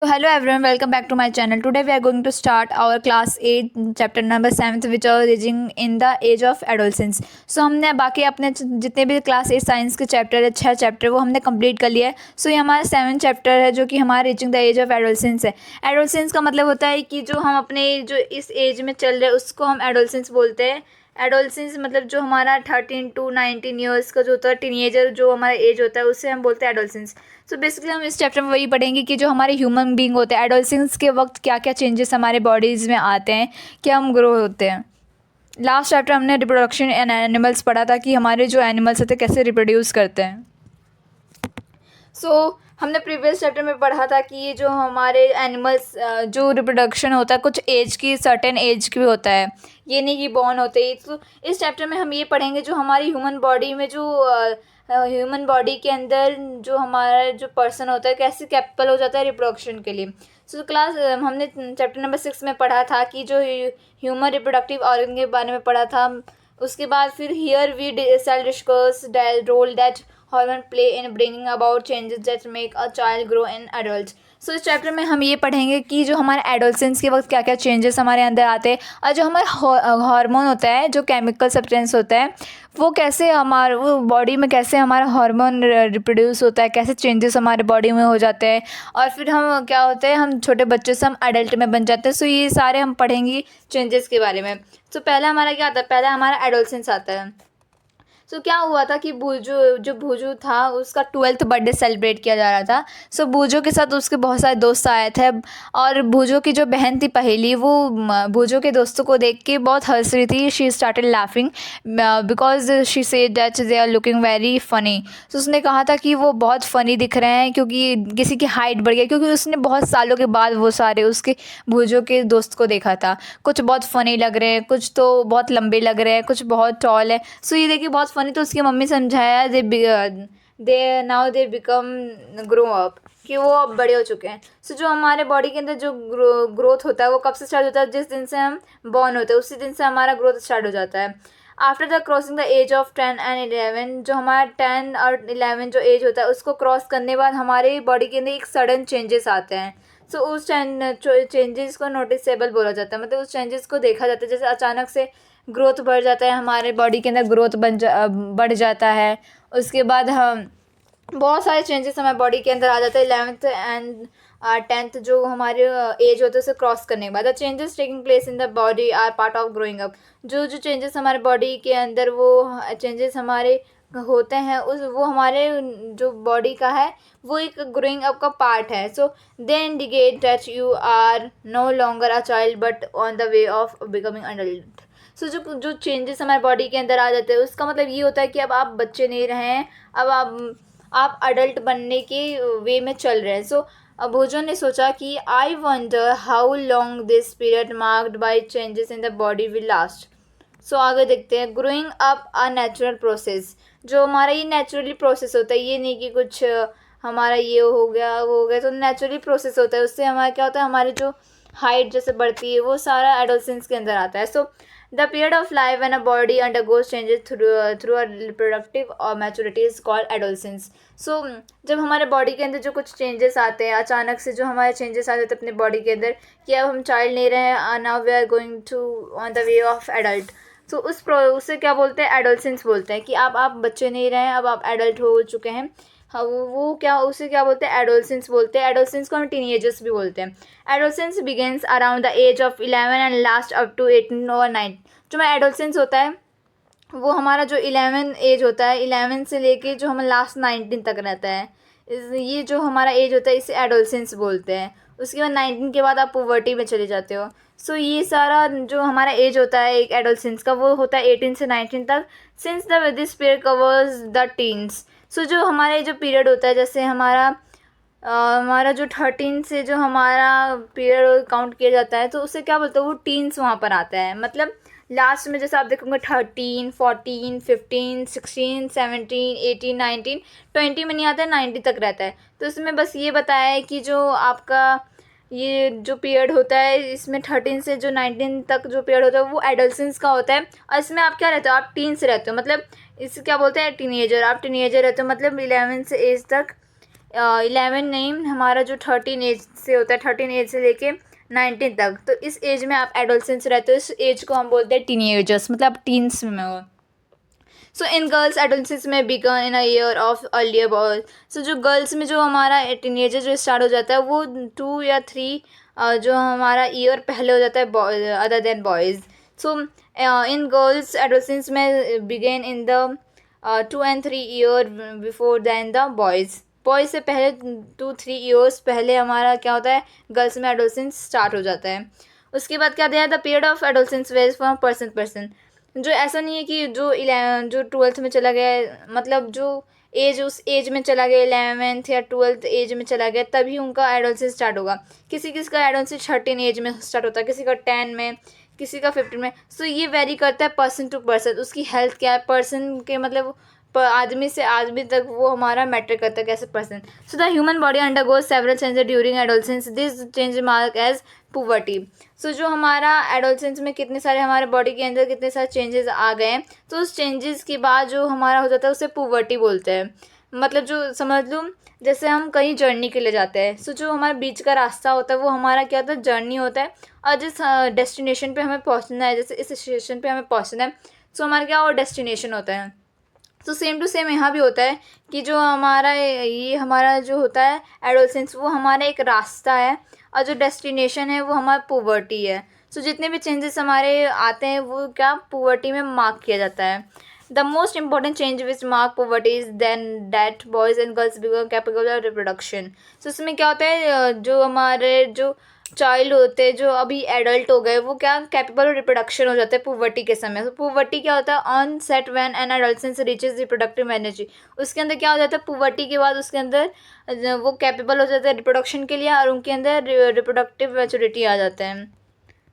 So hello everyone, welcome back to my channel. Today we are going to start our class 8 chapter number 7th which are reaching in the age of adolescence. So हमने बाकी अपने जितने भी class 8 science के chapter है 6 chapter वो हमने complete कर लिया है. सो ये हमारा 7th चैप्टर है जो कि हमारा reaching the age of adolescence है. एडोलसेंस का मतलब होता है कि जो हम अपने जो इस एज में चल रहे हैं उसको हम एडोलसेंस बोलते हैं. एडोलसेंस मतलब जो हमारा 13 to 19 ईयर्स का जो होता है टीनेजर जो हमारा एज होता है उससे हम बोलते हैं एडोलसेंस. सो बेसिकली हम इस चैप्टर में वही पढ़ेंगे कि जो हमारे ह्यूमन बीइंग होते हैं एडोलसेंस के वक्त क्या क्या चेंजेस हमारे बॉडीज़ में आते हैं, क्या हम ग्रो होते हैं. लास्ट चैप्टर हमने रिप्रोडक्शन एंड एनिमल्स पढ़ा था कि हमारे जो एनिमल्स होते हैं कैसे रिप्रोड्यूस करते हैं. हमने प्रीवियस चैप्टर में पढ़ा था कि ये जो हमारे एनिमल्स जो रिप्रोडक्शन होता है कुछ एज की सर्टेन एज की भी होता है, ये नहीं कि बॉर्न होते ही. तो इस चैप्टर में हम ये पढ़ेंगे जो हमारी ह्यूमन बॉडी में जो ह्यूमन बॉडी के अंदर जो हमारा जो पर्सन होता है कैसे कैपेबल हो जाता है रिप्रोडक्शन के लिए. क्लास हमने चैप्टर नंबर 6 में पढ़ा था कि जो ह्यूमन रिप्रोडक्टिव ऑर्गन के बारे में पढ़ा था. उसके बाद फिर here we shall discuss the role that hormone play in bringing about changes that make a child grow in adults. इस चैप्टर में हम ये पढ़ेंगे कि जो हमारे एडोलसेंस के वक्त क्या क्या चेंजेस हमारे अंदर आते हैं और जो हमारा हार्मोन होता है जो केमिकल सब्सटेंस होता है वो कैसे हमारे वो बॉडी में कैसे हमारा हार्मोन रिप्रोड्यूस होता है, कैसे चेंजेस हमारे बॉडी में हो जाते हैं और फिर हम क्या होते हैं हम छोटे बच्चे से हम अडल्ट में बन जाते हैं. ये सारे हम पढ़ेंगे चेंजेस के बारे में. पहला हमारा क्या आता है, पहला हमारा एडोलसेंस आता है. क्या हुआ था कि भूजू था उसका 12th बर्थडे सेलिब्रेट किया जा रहा था. भूजू के साथ उसके बहुत सारे दोस्त आए थे और भूजू की जो बहन थी पहेली वो भूजू के दोस्तों को देख के बहुत हंस रही थी. She started laughing because she said that they are looking very funny. उसने कहा था कि वो बहुत फ़नी दिख रहे हैं क्योंकि किसी की हाइट बढ़ गई क्योंकि उसने बहुत सालों के बाद वो सारे उसके भूजू के दोस्त को देखा था. कुछ बहुत फ़नी लग रहे हैं, कुछ तो बहुत लंबे लग रहे हैं, कुछ बहुत टॉल है. ये देखिए बहुत फ़नी. तो उसकी मम्मी समझाया they now they become grow up कि वो अब बड़े हो चुके हैं. जो हमारे बॉडी के अंदर जो ग्रोथ होता है वो कब से स्टार्ट होता है, जिस दिन से हम बॉर्न होते हैं उसी दिन से हमारा ग्रोथ स्टार्ट हो जाता है. After the crossing the age of 10 and 11 जो हमारा 10 और 11 जो एज होता है उसको क्रॉस करने के बाद हमारे बॉडी के अंदर एक सडन चेंजेस आते हैं. उस चेंजेस को नोटिसेबल बोला जाता है, मतलब उस चेंजेस को देखा जाता है. जैसे अचानक से ग्रोथ बढ़ जाता है, हमारे बॉडी के अंदर ग्रोथ बढ़ जाता है. उसके बाद हम बहुत सारे चेंजेस हमारे बॉडी के अंदर आ जाते हैं 11th एंड 10th जो हमारे एज होते हैं उसे क्रॉस करने के बाद. The changes taking place in the body are part of growing up. जो चेंजेस हमारे बॉडी के अंदर वो चेंजेस हमारे होते हैं वो हमारे जो बॉडी का है वो एक ग्रोइंग अप का पार्ट है. They indicate that you are no longer a child but on the way of becoming adult. जो चेंजेस हमारे बॉडी के अंदर आ जाते हैं उसका मतलब ये होता है कि अब आप बच्चे नहीं रहे हैं, अब आप अडल्ट बनने के वे में चल रहे हैं. अब भोजन ने सोचा कि I wonder how long this period marked by changes in the body will last. आगे देखते हैं. Growing up a natural process. जो हमारा ये नेचुरली प्रोसेस होता है, ये नहीं कि कुछ हमारा ये हो गया वो हो गया. तो नेचुरली प्रोसेस होता है, उससे हमारा क्या होता है हमारी जो हाइट जैसे बढ़ती है वो सारा एडोलसेंस के अंदर आता है. The period of life when a body undergoes changes through a reproductive और मैच्योरिटी इज कॉल्ड एडोलसेंस. जब हमारे बॉडी के अंदर जो कुछ चेंजेस आते हैं अचानक से, जो हमारे चेंजेस आ जाते हैं अपने बॉडी के अंदर कि अब हम चाइल्ड नहीं रहे हैं, now we are going to on the way of adult. उसे क्या बोलते हैं, एडोलसेंस बोलते हैं कि आप बच्चे नहीं रहे हैं, अब आप एडल्ट हो चुके हैं. हाँ उसे क्या बोलते हैं, एडोलसेंस बोलते हैं. एडोलसेंस को हम टीनेजर्स भी बोलते हैं. Adolescence begins around the age of 11 and last up to 18 और 9. जो हमारा एडोलसेंस होता है वो हमारा जो 11 एज होता है 11 से लेके जो हम लास्ट 19 तक रहता है, ये जो हमारा एज होता है इसे एडोलसेंस बोलते हैं. उसके बाद 19 के बाद आप पुबर्टी में चले जाते हो. ये सारा जो हमारा एज होता है एक एडोलसेंस का वो होता है 18 से 19 तक. Since this period covers the teens. जो हमारे जो पीरियड होता है जैसे हमारा जो 13 से जो हमारा पीरियड काउंट किया जाता है तो उसे क्या बोलते हैं, वो टीन्स वहाँ पर आता है. मतलब लास्ट में जैसे आप देखोगे 13, 14, 15, 16, 17, 18, 19, 20 में नहीं आता है, 90 तक रहता है. इसमें बस ये बताया है कि जो आपका ये जो पीरियड होता है इसमें 13 से जो 19 तक जो पीरियड होता है वो एडोलसेंस का होता है. और इसमें आप क्या रहते हो, आप टीन्स रहते हो. मतलब इसे क्या बोलते हैं, टीनेजर. आप टीनेजर रहते हो मतलब 11 से एज तक 11 नहीं, हमारा जो 13 एज से होता है, 13 एज से लेके 19 तक, तो इस एज में आप एडोलसेंस रहते हो, इस एज को हम बोलते हैं टीनेजर्स, मतलब टीन्स में हो। सो इन गर्ल्स एडोलसेंस में begin in a year of earlier boys. So जो गर्ल्स में जो हमारा टीनेजर जो स्टार्ट हो जाता है वो 2 या 3 जो हमारा ईयर पहले हो जाता है other than boys. So in girls adolescence में begin in the 2 and 3 year before than the boys. Boys से पहले 2-3 ईयर्स पहले हमारा क्या होता है, गर्ल्स में एडोलसेंस स्टार्ट हो जाता है। उसके बाद क्या दिया है, the period of adolescence varies from person person. जो ऐसा नहीं है कि जो 12th में चला गया है, मतलब जो एज उस एज में चला गया 11th या 12th एज में चला गया तभी उनका एडोलसेंस स्टार्ट होगा। किसी किसी का एडोलसेंस 13 एज में स्टार्ट होता है, किसी का 10 में, किसी का 15 में। सो ये वेरी करता है पर्सन टू पर्सन, उसकी हेल्थ क्या है, पर्सन के मतलब आदमी से आदमी तक वो हमारा मैटर करता है कैसे person. So the human body undergoes several changes during adolescence, this change mark age puberty. So जो हमारा एडोलसेंस में कितने सारे हमारे बॉडी के अंदर कितने सारे चेंजेस आ गए हैं, तो उस चेंजेस के बाद जो हमारा हो जाता है उसे पुवर्टी बोलते हैं। मतलब जो समझ लो जैसे हम कहीं जर्नी के लिए जाते हैं, सो जो हमारे बीच का रास्ता होता है वो हमारा क्या होता है, जर्नी होता है। और जिस डेस्टिनेशन पे हमें पहुंचना है, जैसे इस स्टेशन पे हमें पहुंचना है, सो हमारा क्या वो डेस्टिनेशन होता है। तो सेम टू सेम यहाँ भी होता है कि जो हमारा ये हमारा जो होता है एडोलसेंस, वो हमारा एक रास्ता है, और जो डेस्टिनेशन है वो हमारा पुवर्टी है। सो जितने भी चेंजेस हमारे आते हैं वो क्या पुवर्टी में मार्क किया जाता है। The most important change which mark puberty is then that boys and girls become capable of reproduction. So इसमें क्या होता है, जो हमारे जो चाइल्ड होते हैं जो अभी एडल्ट हो गए वो क्या कैपेबल रिप्रोडक्शन हो जाता है पुवर्टी के समय। तो पुवर्टी क्या होता है, on set when an adolescence reaches reproductive energy. उसके अंदर क्या हो जाता है पुवर्टी के बाद उसके अंदर वो कैपेबल हो जाता है रिप्रोडक्शन के लिए, और उनके अंदर रिप्रोडक्टिव मैच्योरिटी आ जाता है।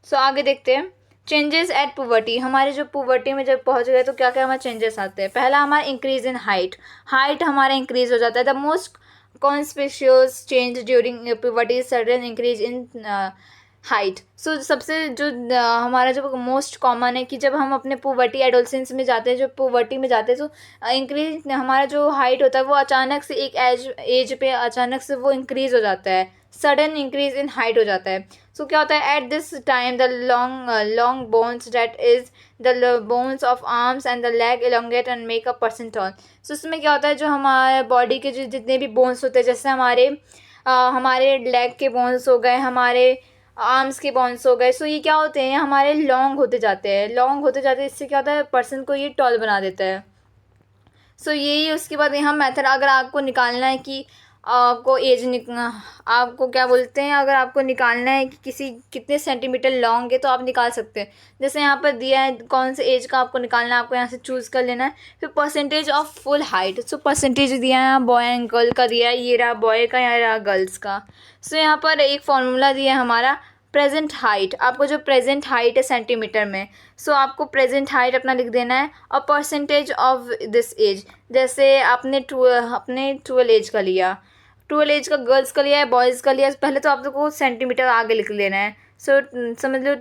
सो आगे देखते हैं चेंजेस एट पुवर्टी। हमारे जो पुवर्टी में जब पहुंच गए तो क्या क्या हमारे चेंजेस आते हैं। पहला हमारा इंक्रीज इन हाइट, हाइट हमारा इंक्रीज हो जाता है। The most conspicuous change during puberty is sudden increase in height. So सबसे जो हमारा जो मोस्ट कॉमन है कि जब हम अपने पुवर्टी एडोलसेंस में जाते हैं, जो पुवर्टी में जाते हैं, तो इंक्रीज हमारा जो हाइट होता है वो अचानक से एक एज पे अचानक से वो इंक्रीज हो जाता है, सडन इंक्रीज इन हाइट हो जाता है। सो क्या होता है, at this time the long bones that is the bones of arms and the leg elongate and make a person tall. So इसमें क्या होता है, जो हमारे बॉडी के जो जितने भी बोन्स होते हैं, जैसे हमारे लेग के बोन्स हो गए, हमारे आर्म्स के बोन्स हो गए, सो ये क्या होते हैं, हमारे लॉन्ग होते जाते हैं, लॉन्ग होते जाते हैं। इससे क्या होता है, पर्सन को ये टॉल बना देता है। सो यही उसके बाद यहाँ मेथड, अगर आपको निकालना है कि आपको आपको क्या बोलते हैं, अगर आपको निकालना है कि किसी कितने सेंटीमीटर लॉन्ग है तो आप निकाल सकते हैं। जैसे यहाँ पर दिया है कौन से एज का आपको निकालना है, आपको यहाँ से चूज़ कर लेना है। फिर percentage of full height, so percentage दिया है बॉय एंड गर्ल का दिया है, ये रहा बॉय का, यहाँ रहा गर्ल्स का। सो यहाँ पर एक फॉर्मूला दिया है हमारा प्रेजेंट हाइट, आपको जो प्रेजेंट हाइट है सेंटीमीटर में, सो आपको प्रेजेंट हाइट अपना लिख देना है, और परसेंटेज ऑफ दिस एज, जैसे अपने 12 एज का लिया, 12 एज का गर्ल्स का लिया है, बॉयज़ का लिया, पहले तो आप लोग को सेंटीमीटर आगे लिख लेना है। सो समझ लो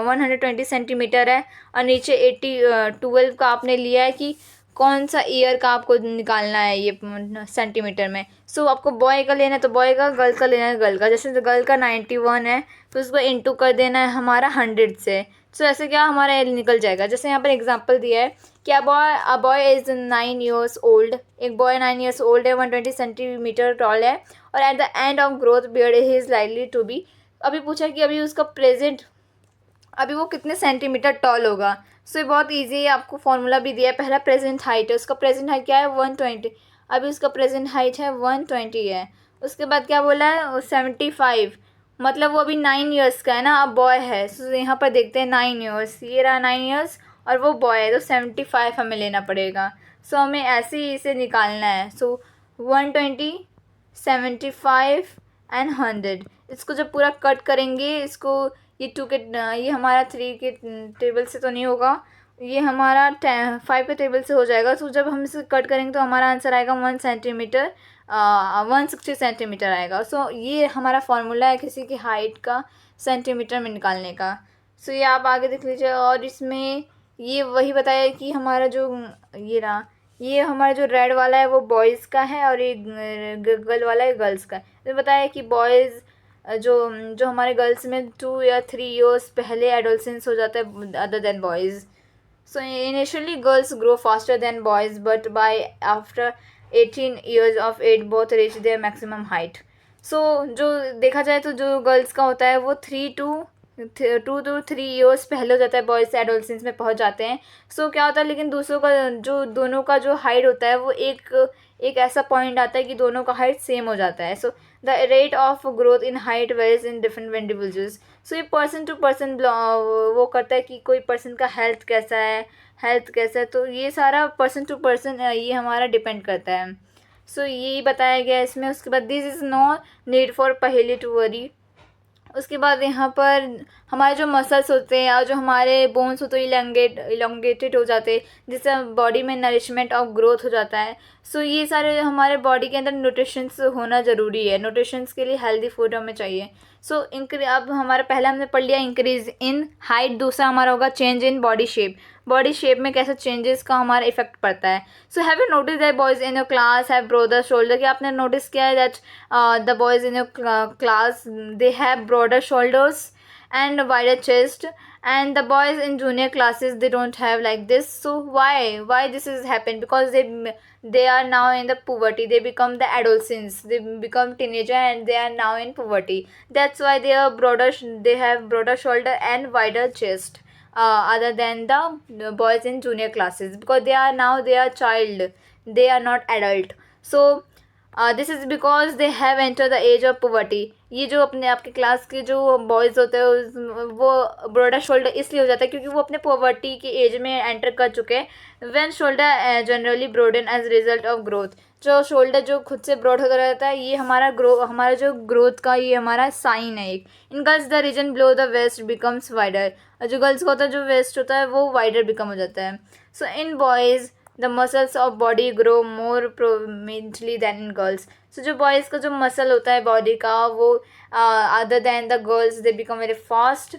120 सेंटीमीटर है, और नीचे 12 का आपने लिया है कि कौन सा ईयर का आपको निकालना है ये सेंटीमीटर में। सो आपको बॉय का लेना है तो बॉय का, गर्ल का लेना है गर्ल का। जैसे गर्ल का 91 है तो उसको इंटू कर देना है हमारा 100 से। सो ऐसे क्या हमारा एल निकल जाएगा। जैसे यहाँ पर एग्जांपल दिया है कि a boy is 9 years old, एक बॉय 9 ईयर्स ओल्ड है, 120 सेंटीमीटर टॉल है, और at the end of growth period he is likely to be. अभी पूछा कि अभी उसका प्रेजेंट, अभी वो कितने सेंटीमीटर टॉल होगा। सो ये बहुत ईजी है, आपको फॉर्मूला भी दिया है। पहला प्रेजेंट हाइट है, उसका प्रेजेंट हाइट क्या है 120, अभी उसका प्रेजेंट हाइट है 120 है। उसके बाद क्या बोला है 75, मतलब वो अभी 9 ईयर्स का है ना, अब बॉय है। सो यहाँ पर देखते हैं 9 ईयर्स, ये रहा 9 ईयर्स, और वो बॉय है तो 75 हमें लेना पड़ेगा। सो हमें ऐसे ही इसे निकालना है। सो 120, 75 एंड 100, इसको जब पूरा कट करेंगे, इसको ये 2 के, ये हमारा 3 के टेबल से तो नहीं होगा, ये हमारा 5 के टेबल से हो जाएगा। तो जब हम इसे कट करेंगे तो हमारा आंसर आएगा 1 सेंटीमीटर, 160 सेंटीमीटर आएगा। सो ये हमारा फॉर्मूला है किसी की हाइट का सेंटीमीटर में निकालने का। सो ये आप आगे देख लीजिए। और इसमें ये वही बताया कि हमारा जो ये रहा, ये हमारा जो रेड वाला है वो बॉयज़ का है और ये गल वाला है गर्ल्स का है। तो बताया कि बॉयज़ जो जो हमारे गर्ल्स में 2 या 3 ईयर्स पहले एडोलसेंस हो जाता है other than boys. So initially girls grow faster than boys, but by after 18 years of age both reach their maximum height. So जो देखा जाए तो जो गर्ल्स का होता है वो 2 to 3 years पहले हो जाता है, बॉयज़ एडोलसेंस में पहुंच जाते हैं। क्या होता है लेकिन दूसरों का जो दोनों का जो हाइट होता है वो एक ऐसा पॉइंट आता है कि दोनों का हाइट सेम हो जाता है। The rate of growth in height varies in different individuals. ये पर्सन टू पर्सन वो करता है कि कोई पर्सन का हेल्थ कैसा है, तो ये सारा पर्सन टू पर्सन ये हमारा डिपेंड करता है। यही बताया गया है इसमें। उसके बाद this is no need for पहेली टू वरी। उसके बाद यहाँ पर हमारे जो मसल्स होते हैं और जो हमारे बोन्स होते हैं इलोंगेटेड हो जाते हैं, जिससे बॉडी में नरिशमेंट और ग्रोथ हो जाता है। ये सारे हमारे बॉडी के अंदर न्यूट्रिशंस होना ज़रूरी है। न्यूट्रिशंस के लिए हेल्दी फूड हमें चाहिए। अब हमारा पहला हमने पढ़ लिया इंक्रीज इन हाइट, दूसरा हमारा होगा change in body shape. Body shape में कैसे चेंजेस का हमारा इफेक्ट पड़ता है। Have you notice that boys in your class have broader shoulder? कि आपने नोटिस किया है that the boys in your class they have broader shoulders and wider chest, and the boys in junior classes they don't have like this. Why this is happen? Because they are now in the puberty, they become the adolescents, they become teenager and they are now in puberty. That's why they have broader shoulder and wider chest other than the boys in junior classes, because they are child, they are not adult. This is because they have enter the age of puberty. ये जो आपके class के जो boys होते हैं वो broader shoulder इसलिए हो जाता है क्योंकि वो अपने पुवर्टी के एज में एंटर कर चुके हैं। When shoulder generally broaden as result of growth. जो शोल्डर जो खुद से ब्रॉड होता रहता है, ये हमारा जो ग्रोथ का ये हमारा साइन है एक। In girls the region below the waist becomes wider. जो गर्ल्स का होता है जो वेस्ट होता है वो वाइडर बिकम हो जाता है। इन boys the muscles of body grow more prominently than in girls. जो बॉयज़ का जो मसल होता है बॉडी का वो other than the girls they become very fast.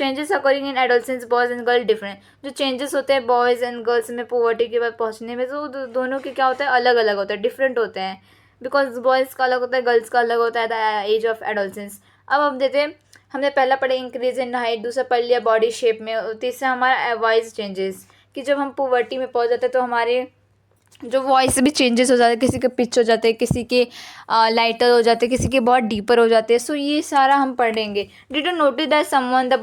Changes occurring in adolescents boys and girls different. जो changes होते हैं बॉयज़ एंड गर्ल्स में पुवर्टी के बाद पहुँचने में, तो दोनों के क्या होता है अलग अलग होता है, डिफरेंट होते हैं। बिकॉज बॉयज़ का अलग होता है, गर्ल्स का अलग होता है द एज ऑफ एडोलसेंस। अब हम देते हैं, हमने पहला पढ़ा इंक्रीज इन हाइट, दूसरा पढ़ लिया बॉडी शेप में, तीसरा हमारा वॉइस चेंजेस कि जब हम पुवर्टी में पहुंच जाते हैं तो हमारे जो वॉइस भी चेंजेस हो जाते हैं, किसी के पिच हो जाते हैं, किसी के लाइटर हो जाते हैं, किसी के बहुत डीपर हो जाते हैं। ये सारा हम पढ़ेंगे। Did you notice that someone the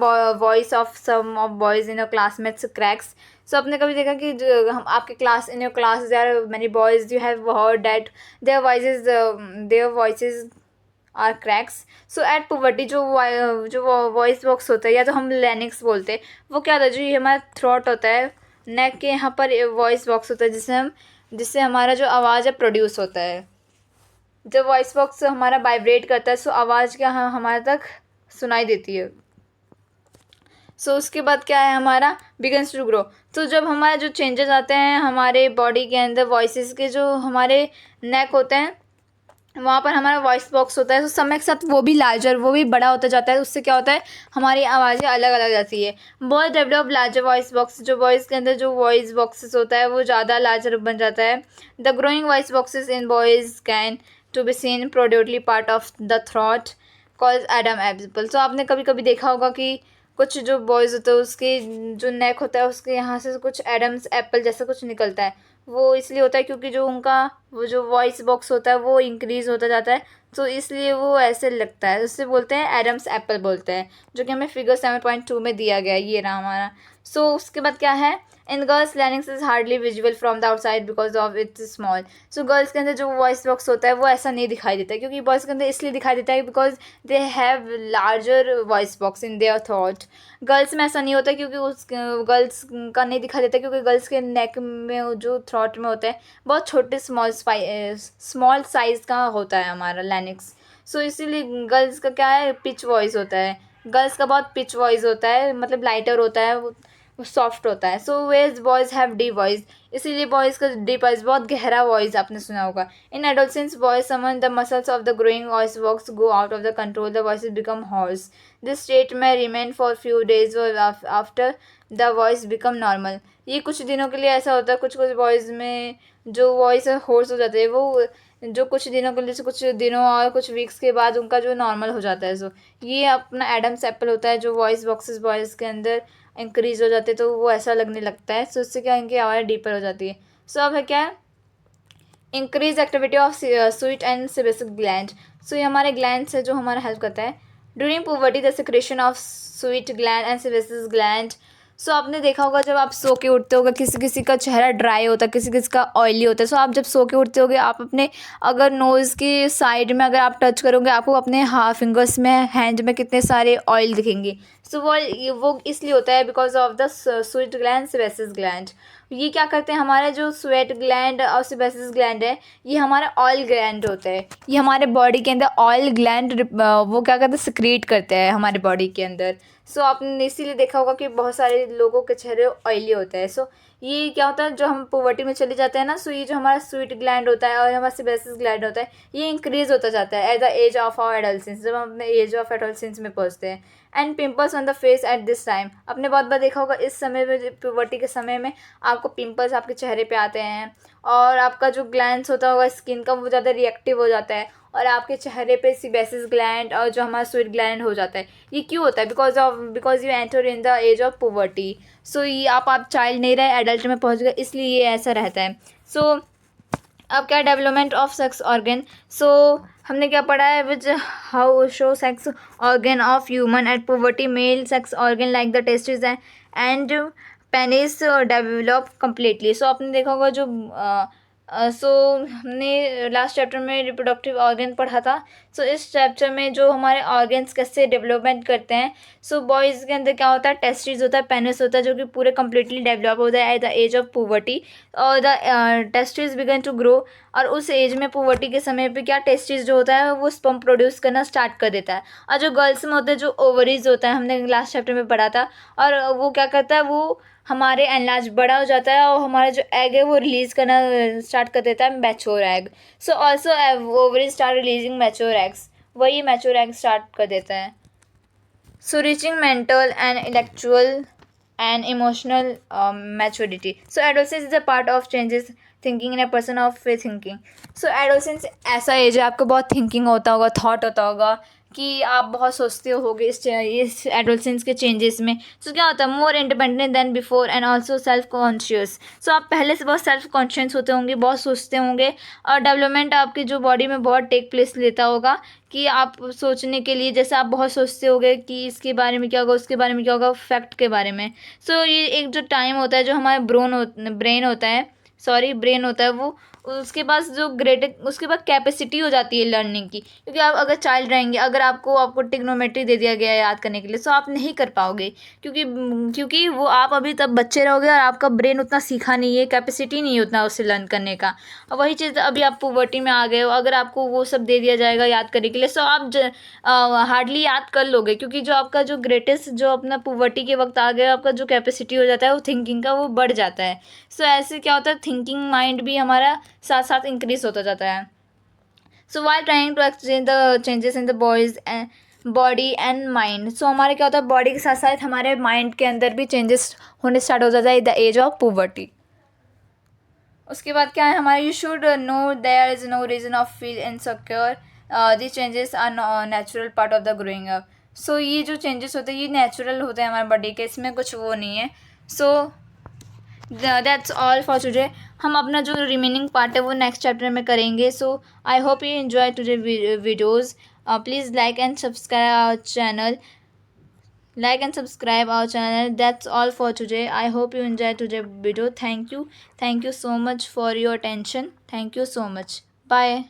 voice of some of boys in your classmates cracks? आपने कभी देखा कि हम आपके class in your class there are many boys, you have heard that their voices are cracks. At puberty जो voice box होता है या तो हम लैनिक्स बोलते हैं, वो क्या होता है, जो ये हमारा थ्रोट होता है, नेक के यहाँ पर वॉइस बॉक्स होता है जिससे हमारा जो आवाज़ है प्रोड्यूस होता है। जब वॉइस बॉक्स हमारा वाइब्रेट करता है आवाज़ क्या हमारे तक सुनाई देती है। उसके बाद क्या है हमारा बिगन्स टू ग्रो। जब हमारे जो चेंजेस आते हैं हमारे बॉडी के अंदर, वॉइसेस के जो हमारे नेक होते हैं वहाँ पर हमारा वॉइस बॉक्स होता है, समय के साथ वो भी लार्जर, वो भी बड़ा होता जाता है। उससे क्या होता है हमारी आवाज़ें अलग अलग जाती है। Boys develop larger voice box. जो बॉयज़ के अंदर जो वॉइस बॉक्सेस होता है वो ज़्यादा लार्जर बन जाता है। The growing voice boxes in boys can to be seen protrudely part of the throat cause Adam apple. आपने कभी कभी देखा होगा कि कुछ जो बॉयज़ होते हैं उसके जो नेक होता है उसके यहाँ से कुछ एडम्स एप्पल जैसा कुछ निकलता है। वो इसलिए होता है क्योंकि जो उनका वो जो वॉइस बॉक्स होता है वो इंक्रीज़ होता जाता है, इसलिए वो ऐसे लगता है। उससे बोलते हैं एडम्स एप्पल बोलते हैं, जो कि हमें फिगर 7.2 में दिया गया है। ये रहा हमारा। उसके बाद क्या है, in girls larynx is hardly visual from the outside because of its small. Girls के अंदर जो वॉइस बॉक्स होता है वो ऐसा नहीं दिखाई देता है, क्योंकि बॉयज़ के अंदर इसलिए दिखाई देता है because they have larger voice box in their thought. Girls में ऐसा नहीं होता क्योंकि उस गर्ल्स का नहीं दिखाई देता, क्योंकि गर्ल्स के नेक में जो थ्रॉट में होता है बहुत छोटे स्मॉल साइज़ का होता है हमारा लैनिक्स। इसीलिए गर्ल्स का क्या है पिच वॉइस होता है। गर्ल्स का बहुत पिच वॉइस होता है, मतलब लाइटर होता है, सॉफ्ट होता है. So ways boys have deep voice, इसीलिए बॉयज़ का डीप वॉइस, बहुत गहरा वॉइस आपने सुना होगा. इन एडोलसेंस बॉयज समन the muscles of the growing voice box go out of the control, the voice become hoarse. This state में remain for few days after the voice become normal. ये कुछ दिनों के लिए ऐसा होता है, कुछ कुछ बॉयज़ में जो वॉइस होर्स हो जाते हैं, वो जो कुछ दिनों के लिए से कुछ दिनों और कुछ वीक्स के बाद उनका जो नॉर्मल हो जाता है. सो ये अपना एडम्स एप्पल होता है जो वॉइस बॉक्सेस बॉयज़ के अंदर इंक्रीज हो जाते हैं, तो वो ऐसा लगने लगता है. सो उससे क्या इनकी आवाज़ डीपर हो जाती है. सो अब है क्या है, increase activity of sweat and sebaceous gland. So ये हमारे ग्लैंड्स है जो हमारा हेल्प करता है. During puberty the secretion of sweat gland and sebaceous gland. So आपने देखा होगा जब आप सो के उठते होगे, किसी किसी का चेहरा ड्राई होता है, किसी किसी का ऑयली होता है. सो आप जब सो के उठते होगे, आप अपने अगर नोज़ की साइड में अगर आप टच करोगे, आपको अपने फिंगर्स में, हैंड में कितने सारे ऑयल दिखेंगे. सो वो इसलिए होता है because of the sweat gland sebaceous gland. ये क्या करते हैं, हमारे जो स्वेट ग्लैंड और सेबेसिस ग्लैंड है, ये हमारा ऑयल ग्लैंड होता है. ये हमारे बॉडी के अंदर ऑयल ग्लैंड वो क्या करते हैं, सिक्रीट करते हैं हमारे बॉडी के अंदर. सो आपने इसीलिए देखा होगा कि बहुत सारे लोगों के चेहरे ऑयली होते हैं. सो ये क्या होता है, जो हम पुबर्टी में चले जाते हैं ना, सो ये जो हमारा स्वीट ग्लैंड होता है और हमारा सेबेसिस ग्लैंड होता है, ये इंक्रीज होता जाता है at the age of our adolescence, जब हम अपने एज ऑफ एडोलसेंस में पहुंचते हैं. And pimples on the face at this time. आपने बहुत बार देखा होगा इस समय में, पुबर्टी के समय में आपको पिंपल्स आपके चेहरे पे आते हैं, और आपका जो ग्लैंड्स होता होगा स्किन का, वो ज़्यादा रिएक्टिव हो जाता है, और आपके चेहरे पे सेबेसिस ग्लैंड और जो हमारा स्वीट ग्लैंड हो जाता है. ये क्यों होता है, because you enter in the age of puberty. So ये आप चाइल्ड नहीं रहे, एडल्ट में पहुंच गए, इसलिए ये ऐसा रहता है. सो अब क्या, development of sex organ. So हमने क्या पढ़ा है, which how show sex organ of human at puberty. Male sex organ like the testis and penis develop completely. So आपने देखा होगा जो सो हमने लास्ट चैप्टर में रिप्रोडक्टिव ऑर्गन पढ़ा था. सो इस चैप्टर में जो हमारे ऑर्गन्स कैसे डेवलपमेंट करते हैं. सो बॉयज़ के अंदर क्या होता है, टेस्टिस होता है, पेनिस होता है, जो कि पूरे कम्प्लीटली डेवलप होता है at the age of puberty. और the testis begin to grow. और उस एज में, पुबर्टी के समय पे क्या, टेस्टिस जो होता है वो स्पर्म प्रोड्यूस करना स्टार्ट कर देता है. और जो गर्ल्स में होता है, जो ओवरीज होता है, हमने लास्ट चैप्टर में पढ़ा था, और वो क्या करता है, वो हमारे एनलार्ज बड़ा हो जाता है, और हमारा जो एग है वो रिलीज़ करना स्टार्ट कर देता है, mature egg. So also ovaries start releasing mature eggs, वही मैच्योर एग स्टार्ट कर देता है. So reaching mental and intellectual and emotional maturity. So adolescence is a part of changes thinking in a person of thinking. So adolescence ऐसा as है, आपको बहुत thinking होता होगा, थॉट होता होगा, कि आप बहुत सोचते होगे इस एडोलसेंस के चेंजेस में. सो क्या होता है, more independent than before and also self conscious. So आप पहले से बहुत सेल्फ कॉन्शियस होते होंगे, बहुत सोचते होंगे, और डेवलपमेंट आपकी जो बॉडी में बहुत टेक प्लेस लेता होगा, कि आप सोचने के लिए, जैसे आप बहुत सोचते होगे कि इसके बारे में क्या होगा, उसके बारे में क्या होगा, फैक्ट के बारे में. सो ये एक जो टाइम होता है, जो हमारा ब्रेन होता है, वो उसके पास जो उसके पास कैपेसिटी हो जाती है लर्निंग की. क्योंकि आप अगर चाइल्ड रहेंगे, अगर आपको ट्रिग्नोमेट्री दे दिया गया है याद करने के लिए, तो आप नहीं कर पाओगे, क्योंकि वो आप अभी तब बच्चे रहोगे, और आपका ब्रेन उतना सीखा नहीं है, कैपेसिटी नहीं है उतना उससे लर्न करने का. और वही चीज़ अभी आप पुबर्टी में आ गए हो, अगर आपको वो सब दे दिया जाएगा याद करने के लिए, सो आप हार्डली याद कर लोगे, क्योंकि जो आपका जो ग्रेटेस्ट जो अपना पुबर्टी के वक्त आ गया, आपका जो कैपेसिटी हो जाता है वो थिंकिंग का, वो बढ़ जाता है. सो ऐसे क्या होता है, थिंकिंग माइंड भी हमारा साथ साथ इंक्रीज होता जाता है. So while trying to exchange the changes in the boys body and mind. So हमारे क्या होता है, बॉडी के साथ साथ हमारे माइंड के अंदर भी चेंजेस होने स्टार्ट हो जाता है द एज ऑफ पुबर्टी. उसके बाद क्या है हमारे, you should know there is no reason of feel insecure. This changes are natural part of the growing up. So ये जो चेंजेस होते हैं ये नेचुरल होते हैं हमारे बॉडी के, इसमें कुछ वो नहीं है. So that's all for today. हम अपना जो रिमेनिंग पार्ट है वो नेक्स्ट चैप्टर में करेंगे. So I hope you enjoy today videos. Please like and subscribe our channel. That's all for today. I hope you enjoyed today's video. Thank you so much for your attention. Thank you so much. Bye.